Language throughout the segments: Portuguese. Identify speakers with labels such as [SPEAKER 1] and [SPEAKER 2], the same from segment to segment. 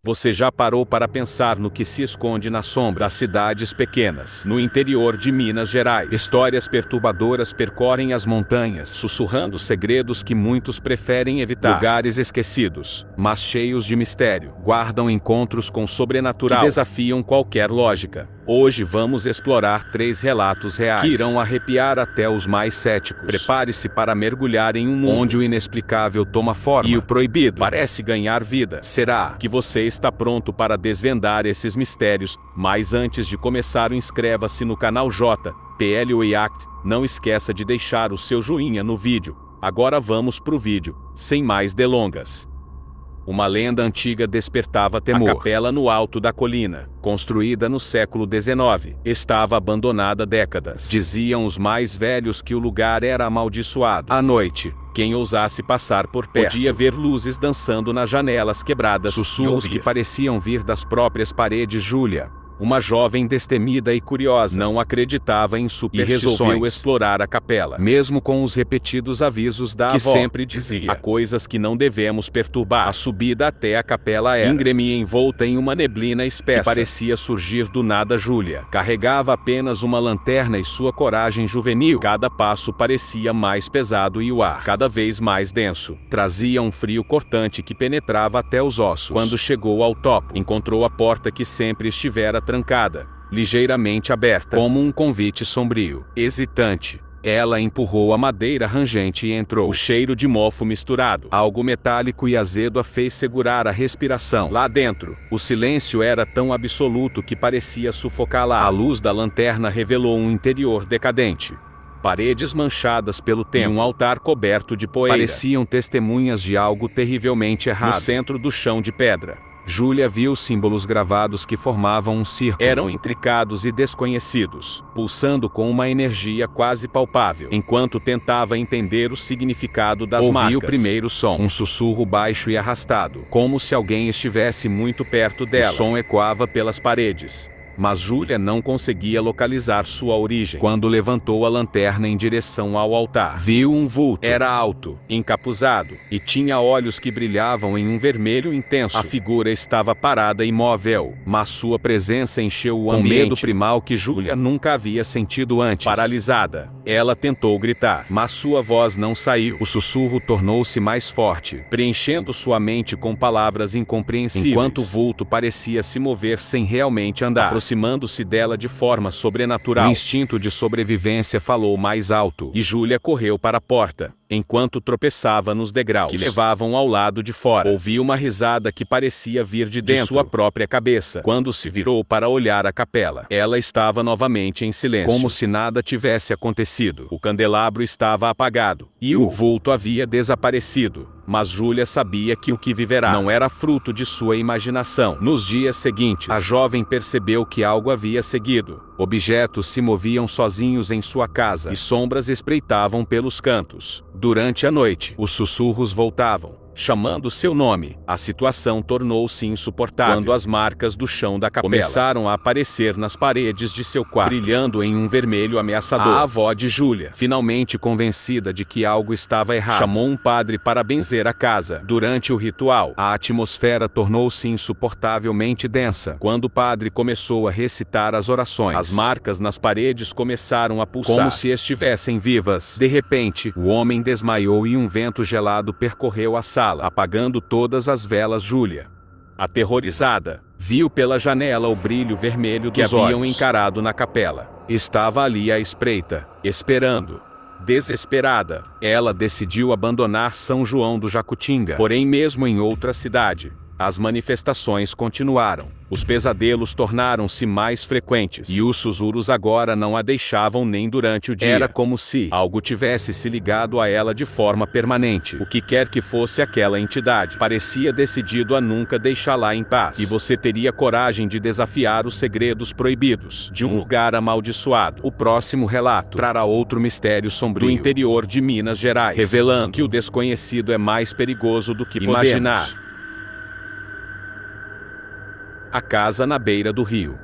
[SPEAKER 1] Você já parou para pensar no que se esconde na sombra das cidades pequenas, no interior de Minas Gerais? Histórias perturbadoras percorrem as montanhas, sussurrando segredos que muitos preferem evitar. Lugares esquecidos, mas cheios de mistério, guardam encontros com o sobrenatural que desafiam qualquer lógica. Hoje vamos explorar 3 relatos reais que irão arrepiar até os mais céticos. Prepare-se para mergulhar em um mundo onde o inexplicável toma forma e o proibido parece ganhar vida. Será que você está pronto para desvendar esses mistérios? Mas antes de começar, inscreva-se no canal JPL React. Não esqueça de deixar o seu joinha no vídeo. Agora vamos pro vídeo, sem mais delongas. Uma lenda antiga despertava temor. A capela no alto da colina, construída no século XIX, estava abandonada há décadas. Diziam os mais velhos que o lugar era amaldiçoado. À noite, quem ousasse passar por perto podia ver luzes dançando nas janelas quebradas, sussurros que pareciam vir das próprias paredes. Júlia, uma jovem destemida e curiosa, não acreditava em superstições e resolveu explorar a capela, mesmo com os repetidos avisos da avó, que sempre dizia: há coisas que não devemos perturbar. A subida até a capela era íngreme e envolta em uma neblina espessa que parecia surgir do nada. Júlia carregava apenas uma lanterna e sua coragem juvenil. Cada passo parecia mais pesado e o ar, cada vez mais denso, trazia um frio cortante que penetrava até os ossos. Quando chegou ao topo, encontrou a porta que sempre estivera trancada, ligeiramente aberta, como um convite sombrio. Hesitante, ela empurrou a madeira rangente e entrou. O cheiro de mofo misturado, algo metálico e azedo, a fez segurar a respiração. Lá dentro, o silêncio era tão absoluto que parecia sufocá-la. A luz da lanterna revelou um interior decadente. Paredes manchadas pelo tempo e um altar coberto de poeira pareciam testemunhas de algo terrivelmente errado. No centro do chão de pedra, Júlia viu símbolos gravados que formavam um círculo. Eram intricados e desconhecidos, pulsando com uma energia quase palpável. Enquanto tentava entender o significado das marcas, ouviu o primeiro som, um sussurro baixo e arrastado, como se alguém estivesse muito perto dela. O som ecoava pelas paredes, mas Júlia não conseguia localizar sua origem. Quando levantou a lanterna em direção ao altar, viu um vulto. Era alto, encapuzado, e tinha olhos que brilhavam em um vermelho intenso. A figura estava parada, imóvel, mas sua presença encheu o ambiente com medo primal que Júlia nunca havia sentido antes. Paralisada, ela tentou gritar, mas sua voz não saiu. O sussurro tornou-se mais forte, preenchendo sua mente com palavras incompreensíveis, enquanto o vulto parecia se mover sem realmente andar, aproximando-se dela de forma sobrenatural. O instinto de sobrevivência falou mais alto, e Júlia correu para a porta, enquanto tropeçava nos degraus que levavam ao lado de fora. Ouviu uma risada que parecia vir de dentro de sua própria cabeça. Quando se virou para olhar a capela, ela estava novamente em silêncio, como se nada tivesse acontecido. O candelabro estava apagado, e o vulto havia desaparecido. Mas Júlia sabia que o que viverá não era fruto de sua imaginação. Nos dias seguintes, a jovem percebeu que algo havia seguido. Objetos se moviam sozinhos em sua casa, e sombras espreitavam pelos cantos. Durante a noite, os sussurros voltavam, chamando seu nome. A situação tornou-se insuportável quando as marcas do chão da capela começaram a aparecer nas paredes de seu quarto, brilhando em um vermelho ameaçador. A avó de Júlia, finalmente convencida de que algo estava errado, chamou um padre para benzer a casa. Durante o ritual, a atmosfera tornou-se insuportavelmente densa. Quando o padre começou a recitar as orações, as marcas nas paredes começaram a pulsar, como se estivessem vivas. De repente, o homem desmaiou e um vento gelado percorreu a sala, apagando todas as velas. Júlia, aterrorizada, viu pela janela o brilho vermelho que haviam encarado na capela. Estava ali à espreita, esperando. Desesperada, ela decidiu abandonar São João do Jacutinga. Porém, mesmo em outra cidade, as manifestações continuaram. Os pesadelos tornaram-se mais frequentes, e os sussurros agora não a deixavam nem durante o dia. Era como se algo tivesse se ligado a ela de forma permanente. O que quer que fosse aquela entidade, parecia decidido a nunca deixá-la em paz. E você teria coragem de desafiar os segredos proibidos de um lugar amaldiçoado? O próximo relato trará outro mistério sombrio do interior de Minas Gerais, revelando que o desconhecido é mais perigoso do que imaginar. A casa na beira do rio.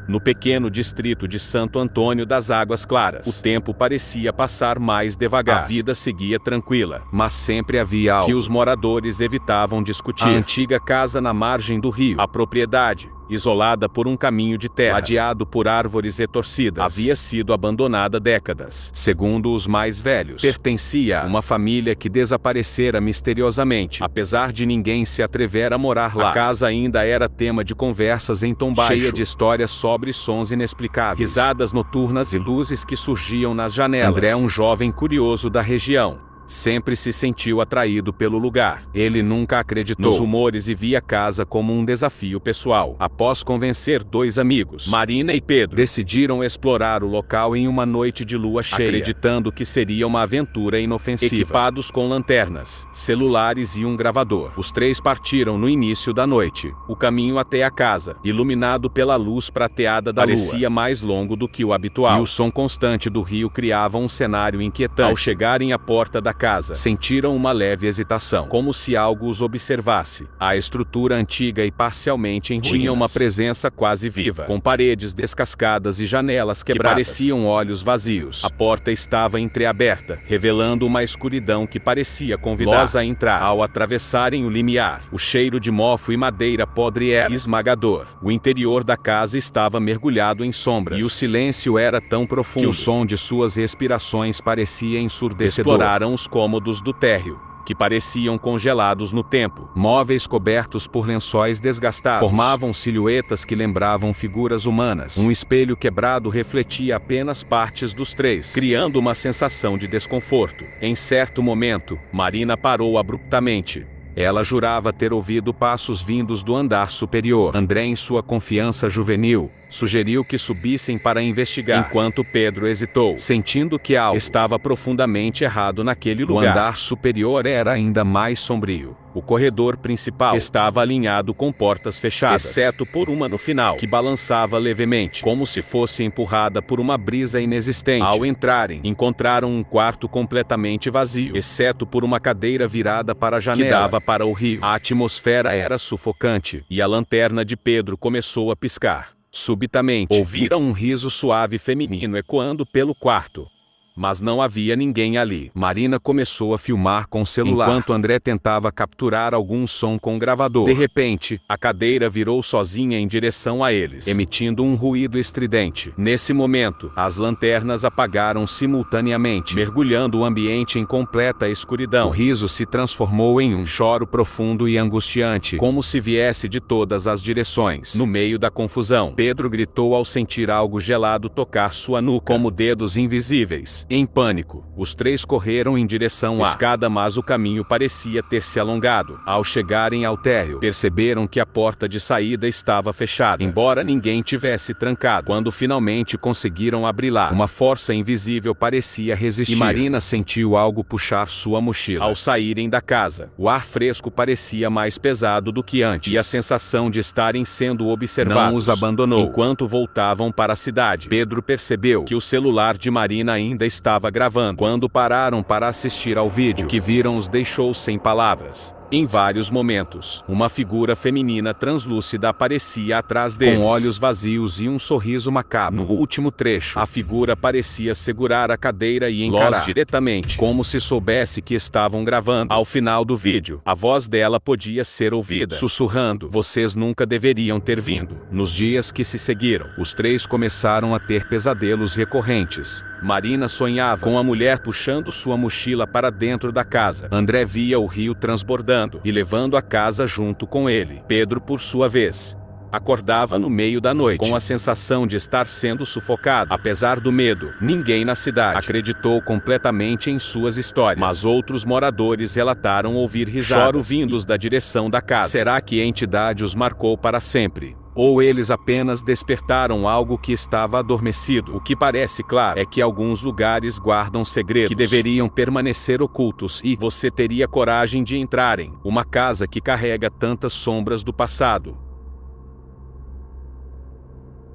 [SPEAKER 1] No pequeno distrito de Santo Antônio das Águas Claras, o tempo parecia passar mais devagar. A vida seguia tranquila, mas sempre havia algo que os moradores evitavam discutir. A antiga casa na margem do rio, a propriedade, isolada por um caminho de terra, ladeado por árvores retorcidas, havia sido abandonada há décadas. Segundo os mais velhos, pertencia a uma família que desaparecera misteriosamente. Apesar de ninguém se atrever a morar lá, a casa ainda era tema de conversas em tom baixo, cheia de histórias sobre sons inexplicáveis, risadas noturnas e luzes que surgiam nas janelas. André, um jovem curioso da região, sempre se sentiu atraído pelo lugar. Ele nunca acreditou nos rumores e via a casa como um desafio pessoal. Após convencer dois amigos, Marina e Pedro, decidiram explorar o local em uma noite de lua cheia, acreditando que seria uma aventura inofensiva. Equipados com lanternas, celulares e um gravador, os três partiram no início da noite. O caminho até a casa, iluminado pela luz prateada da lua, parecia mais longo do que o habitual, e o som constante do rio criava um cenário inquietante. Ao chegarem à porta da casa, sentiram uma leve hesitação, como se algo os observasse. A estrutura antiga e parcialmente em ruínas tinha uma presença quase viva, com paredes descascadas e janelas quebradas que pareciam olhos vazios. A porta estava entreaberta, revelando uma escuridão que parecia convidá-los a entrar. Ao atravessarem o limiar, o cheiro de mofo e madeira podre era esmagador. O interior da casa estava mergulhado em sombras, e o silêncio era tão profundo que o som de suas respirações parecia ensurdecedor. Exploraram os cômodos do térreo, que pareciam congelados no tempo. Móveis cobertos por lençóis desgastados formavam silhuetas que lembravam figuras humanas. Um espelho quebrado refletia apenas partes dos três, criando uma sensação de desconforto. Em certo momento, Marina parou abruptamente. Ela jurava ter ouvido passos vindos do andar superior. André, em sua confiança juvenil, sugeriu que subissem para investigar, enquanto Pedro hesitou, sentindo que algo estava profundamente errado naquele lugar. O andar superior era ainda mais sombrio. O corredor principal estava alinhado com portas fechadas, exceto por uma no final, que balançava levemente, como se fosse empurrada por uma brisa inexistente. Ao entrarem, encontraram um quarto completamente vazio, exceto por uma cadeira virada para a janela que dava para o rio. A atmosfera era sufocante, e a lanterna de Pedro começou a piscar. Subitamente, ouviram um riso suave feminino ecoando pelo quarto. Mas não havia ninguém ali. Marina começou a filmar com o celular, enquanto André tentava capturar algum som com o gravador. De repente, a cadeira virou sozinha em direção a eles, emitindo um ruído estridente. Nesse momento, as lanternas apagaram simultaneamente, mergulhando o ambiente em completa escuridão. O riso se transformou em um choro profundo e angustiante, como se viesse de todas as direções. No meio da confusão, Pedro gritou ao sentir algo gelado tocar sua nuca, como dedos invisíveis. Em pânico, os três correram em direção à escada, mas o caminho parecia ter se alongado. Ao chegarem ao térreo, perceberam que a porta de saída estava fechada, embora ninguém tivesse trancado. Quando finalmente conseguiram abri-la, uma força invisível parecia resistir, e Marina sentiu algo puxar sua mochila. Ao saírem da casa, o ar fresco parecia mais pesado do que antes, e a sensação de estarem sendo observados não os abandonou. Enquanto voltavam para a cidade, Pedro percebeu que o celular de Marina ainda estava gravando. Quando pararam para assistir ao vídeo, o que viram os deixou sem palavras. Em vários momentos, uma figura feminina translúcida aparecia atrás deles, com olhos vazios e um sorriso macabro. No último trecho, a figura parecia segurar a cadeira e encarar diretamente, como se soubesse que estavam gravando. Ao final do vídeo, a voz dela podia ser ouvida, sussurrando: "Vocês nunca deveriam ter vindo." Nos dias que se seguiram, os três começaram a ter pesadelos recorrentes. Marina sonhava com a mulher puxando sua mochila para dentro da casa. André via o rio transbordando e levando a casa junto com ele. Pedro, por sua vez, acordava no meio da noite, com a sensação de estar sendo sufocado. Apesar do medo, ninguém na cidade acreditou completamente em suas histórias, mas outros moradores relataram ouvir risadas, choros vindos da direção da casa. Será que a entidade os marcou para sempre? Ou eles apenas despertaram algo que estava adormecido? O que parece claro é que alguns lugares guardam segredos que deveriam permanecer ocultos, e você teria coragem de entrar em uma casa que carrega tantas sombras do passado?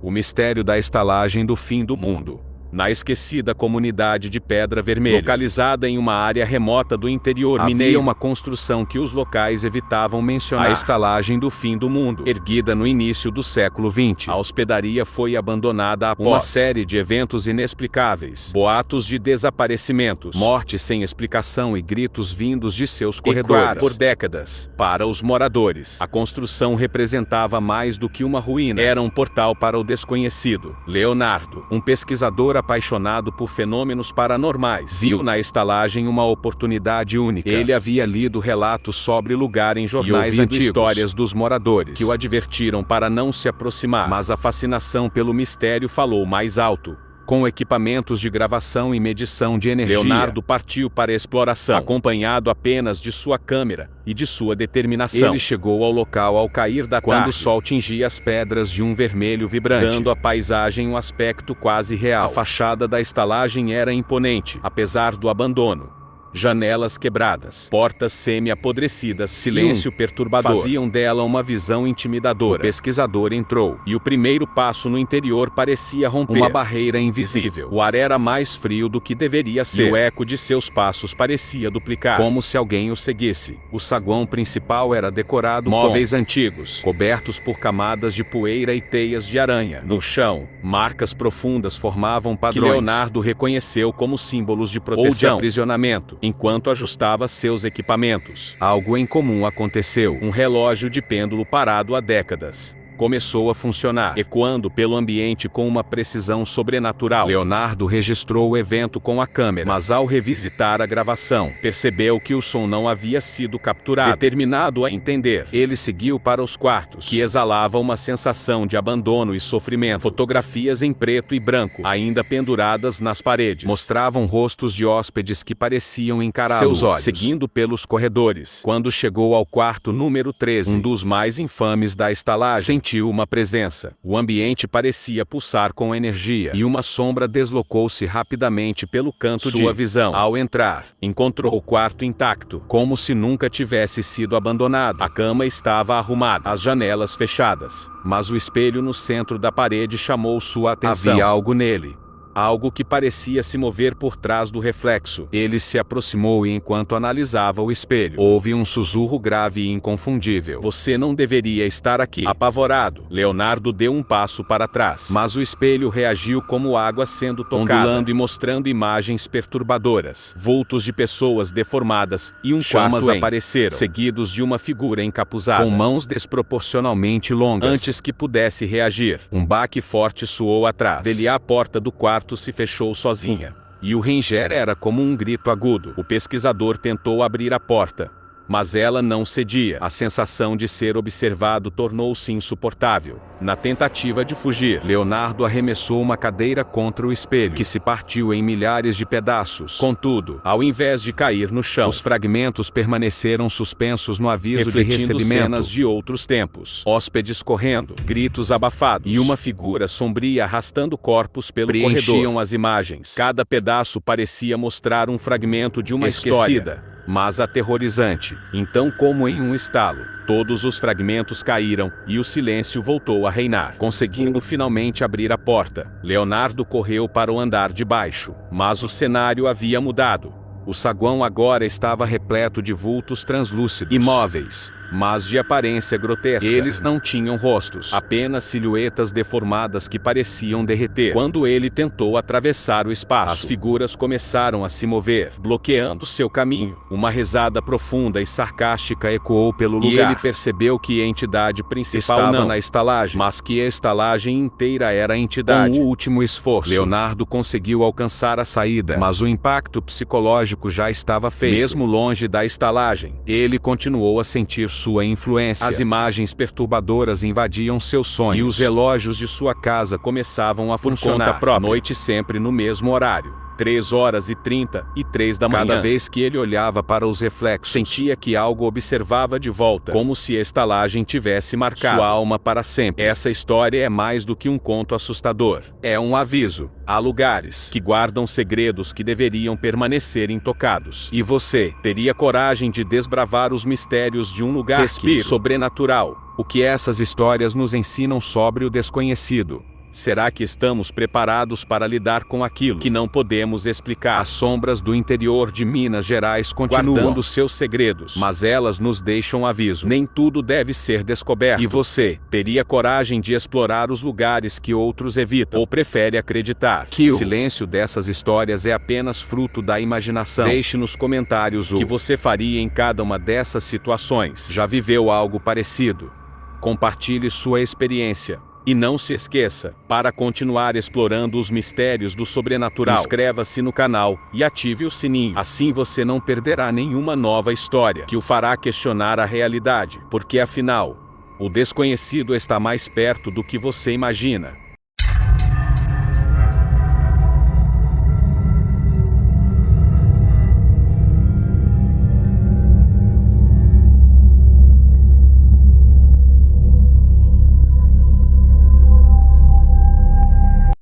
[SPEAKER 1] O mistério da estalagem do fim do mundo. na esquecida comunidade de Pedra Vermelha, localizada em uma área remota do interior mineiro. Havia uma construção que os locais evitavam mencionar: a estalagem do fim do mundo, erguida no início do século XX. A hospedaria foi abandonada após uma série de eventos inexplicáveis, boatos de desaparecimentos, mortes sem explicação e gritos vindos de seus corredores. Por décadas, para os moradores, a construção representava mais do que uma ruína, era um portal para o desconhecido. Leonardo, um pesquisador apaixonado por fenômenos paranormais, viu na estalagem uma oportunidade única. Ele havia lido relatos sobre o lugar em jornais antigos, histórias dos moradores que o advertiram para não se aproximar, mas a fascinação pelo mistério falou mais alto. Com equipamentos de gravação e medição de energia, Leonardo partiu para a exploração, acompanhado apenas de sua câmera e de sua determinação. Ele chegou ao local ao cair da tarde, quando o sol tingia as pedras de um vermelho vibrante, dando à paisagem um aspecto quase real. A fachada da estalagem era imponente, apesar do abandono. Janelas quebradas, portas semi-apodrecidas, silêncio perturbador faziam dela uma visão intimidadora. O pesquisador entrou, e o primeiro passo no interior parecia romper uma barreira invisível. O ar era mais frio do que deveria ser, e o eco de seus passos parecia duplicar, como se alguém o seguisse. O saguão principal era decorado com móveis antigos, cobertos por camadas de poeira e teias de aranha. No chão, marcas profundas formavam padrões que Leonardo reconheceu como símbolos de proteção ou de aprisionamento. Enquanto ajustava seus equipamentos, algo incomum aconteceu. Um relógio de pêndulo parado há décadas começou a funcionar, ecoando pelo ambiente com uma precisão sobrenatural. Leonardo registrou o evento com a câmera, mas ao revisitar a gravação, percebeu que o som não havia sido capturado. Determinado a entender, ele seguiu para os quartos, que exalavam uma sensação de abandono e sofrimento. Fotografias em preto e branco, ainda penduradas nas paredes, mostravam rostos de hóspedes que pareciam encará-lo, seus olhos seguindo pelos corredores. Quando chegou ao quarto número 13, um dos mais infames da estalagem, sentiu uma presença. O ambiente parecia pulsar com energia, e uma sombra deslocou-se rapidamente pelo canto de sua visão. Ao entrar, encontrou o quarto intacto, como se nunca tivesse sido abandonado. A cama estava arrumada, as janelas fechadas, mas o espelho no centro da parede chamou sua atenção. Havia algo nele. Algo que parecia se mover por trás do reflexo. Ele se aproximou e, enquanto analisava o espelho, houve um sussurro grave e inconfundível: "Você não deveria estar aqui." Apavorado, Leonardo deu um passo para trás, mas o espelho reagiu como água sendo tocada, ondulando e mostrando imagens perturbadoras. Vultos de pessoas deformadas e chamas apareceram, seguidos de uma figura encapuzada, com mãos desproporcionalmente longas. Antes que pudesse reagir, um baque forte soou atrás dele. A porta do quarto se fechou sozinha, e o ranger era como um grito agudo. O pesquisador tentou abrir a porta, mas ela não cedia. A sensação de ser observado tornou-se insuportável. Na tentativa de fugir, Leonardo arremessou uma cadeira contra o espelho, que se partiu em milhares de pedaços. Contudo, ao invés de cair no chão, os fragmentos permaneceram suspensos no aviso de recebimento. Cenas de outros tempos, hóspedes correndo, gritos abafados e uma figura sombria arrastando corpos pelo corredor preenchiam as imagens. Cada pedaço parecia mostrar um fragmento de uma história, mas aterrorizante. Então, como em um estalo, todos os fragmentos caíram, e o silêncio voltou a reinar. Conseguindo finalmente abrir a porta, Leonardo correu para o andar de baixo, mas o cenário havia mudado. O saguão agora estava repleto de vultos translúcidos, imóveis, mas de aparência grotesca. Eles não tinham rostos, apenas silhuetas deformadas que pareciam derreter. Quando ele tentou atravessar o espaço, as figuras começaram a se mover, bloqueando seu caminho. Uma risada profunda e sarcástica ecoou pelo lugar, e ele percebeu que a entidade principal estava na estalagem, mas que a estalagem inteira era a entidade. Com o último esforço, Leonardo conseguiu alcançar a saída, mas o impacto psicológico já estava feito. Mesmo longe da estalagem, ele continuou a sentir sua influência. As imagens perturbadoras invadiam seus sonhos, e os relógios de sua casa começavam a funcionar. À noite, sempre no mesmo horário, 3h33 da manhã. Cada vez que ele olhava para os reflexos, sentia que algo observava de volta, como se a estalagem tivesse marcado sua alma para sempre. Essa história é mais do que um conto assustador. É um aviso. Há lugares que guardam segredos que deveriam permanecer intocados. E você teria coragem de desbravar os mistérios de um lugar sobrenatural? O que essas histórias nos ensinam sobre o desconhecido? Será que estamos preparados para lidar com aquilo que não podemos explicar? As sombras do interior de Minas Gerais continuam guardando seus segredos, mas elas nos deixam aviso. Nem tudo deve ser descoberto. E você, teria coragem de explorar os lugares que outros evitam? Ou prefere acreditar que o silêncio dessas histórias é apenas fruto da imaginação? Deixe nos comentários o que você faria em cada uma dessas situações. Já viveu algo parecido? Compartilhe sua experiência. E não se esqueça, para continuar explorando os mistérios do sobrenatural, inscreva-se no canal e ative o sininho. Assim você não perderá nenhuma nova história que o fará questionar a realidade. Porque afinal, o desconhecido está mais perto do que você imagina.